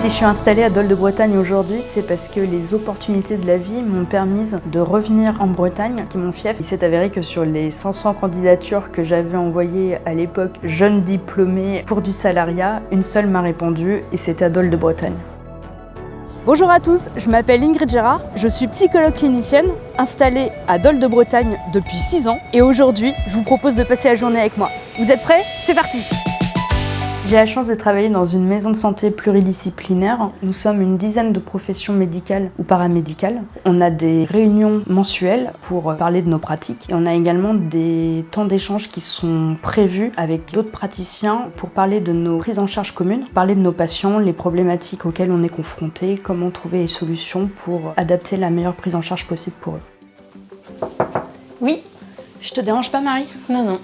Si je suis installée à Dol de Bretagne aujourd'hui, c'est parce que les opportunités de la vie m'ont permis de revenir en Bretagne, qui est mon fief. Il s'est avéré que sur les 500 candidatures que j'avais envoyées à l'époque, jeune diplômée pour du salariat, une seule m'a répondu et c'était à Dol de Bretagne. Bonjour à tous, je m'appelle Ingrid Gérard, je suis psychologue clinicienne, installée à Dol de Bretagne depuis 6 ans et aujourd'hui, je vous propose de passer la journée avec moi. Vous êtes prêts? C'est parti! J'ai la chance de travailler dans une maison de santé pluridisciplinaire. Nous sommes une dizaine de professions médicales ou paramédicales. On a des réunions mensuelles pour parler de nos pratiques et on a également des temps d'échange qui sont prévus avec d'autres praticiens pour parler de nos prises en charge communes, parler de nos patients, les problématiques auxquelles on est confronté, comment trouver les solutions pour adapter la meilleure prise en charge possible pour eux. Oui. Je te dérange pas, Marie? Non, non.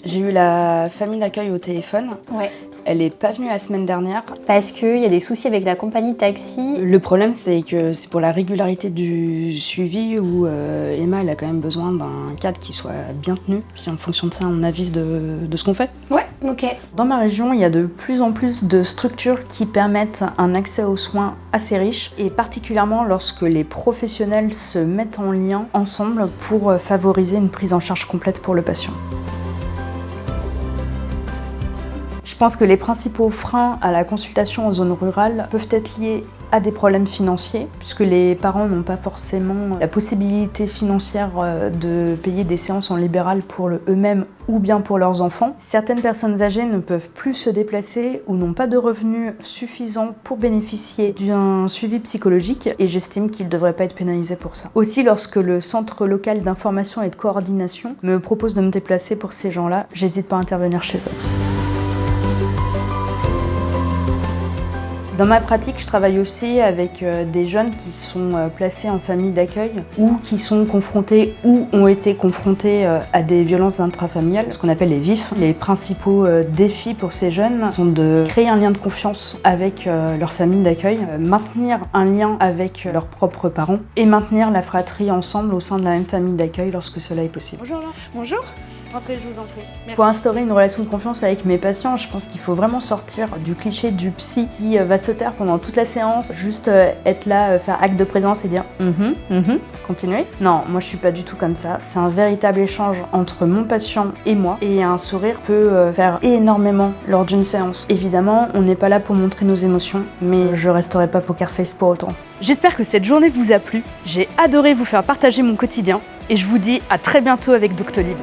J'ai eu la famille d'accueil au téléphone. Ouais. Elle n'est pas venue la semaine dernière. Parce qu'il y a des soucis avec la compagnie taxi. Le problème, c'est que c'est pour la régularité du suivi où Emma, elle a quand même besoin d'un cadre qui soit bien tenu. Puis en fonction de ça, on avise de ce qu'on fait. Ouais, ok. Dans ma région, il y a de plus en plus de structures qui permettent un accès aux soins assez riche, et particulièrement lorsque les professionnels se mettent en lien ensemble pour favoriser une prise en charge complète pour le patient. Je pense que les principaux freins à la consultation en zone rurale peuvent être liés à des problèmes financiers, puisque les parents n'ont pas forcément la possibilité financière de payer des séances en libéral pour eux-mêmes ou bien pour leurs enfants. Certaines personnes âgées ne peuvent plus se déplacer ou n'ont pas de revenus suffisants pour bénéficier d'un suivi psychologique et j'estime qu'ils ne devraient pas être pénalisés pour ça. Aussi, lorsque le centre local d'information et de coordination me propose de me déplacer pour ces gens-là, j'hésite pas à intervenir chez eux. Dans ma pratique, je travaille aussi avec des jeunes qui sont placés en famille d'accueil ou qui sont confrontés ou ont été confrontés à des violences intrafamiliales, ce qu'on appelle les VIF. Les principaux défis pour ces jeunes sont de créer un lien de confiance avec leur famille d'accueil, maintenir un lien avec leurs propres parents et maintenir la fratrie ensemble au sein de la même famille d'accueil lorsque cela est possible. Bonjour. Bonjour. Entrez, je vous en prie. Merci. Pour instaurer une relation de confiance avec mes patients, je pense qu'il faut vraiment sortir du cliché du psy qui va se taire pendant toute la séance, juste être là, faire acte de présence et dire continuez. Non, moi je suis pas du tout comme ça. C'est un véritable échange entre mon patient et moi et un sourire peut faire énormément lors d'une séance. Évidemment, on n'est pas là pour montrer nos émotions, mais je resterai pas poker face pour autant. J'espère que cette journée vous a plu. J'ai adoré vous faire partager mon quotidien et je vous dis à très bientôt avec Doctolib.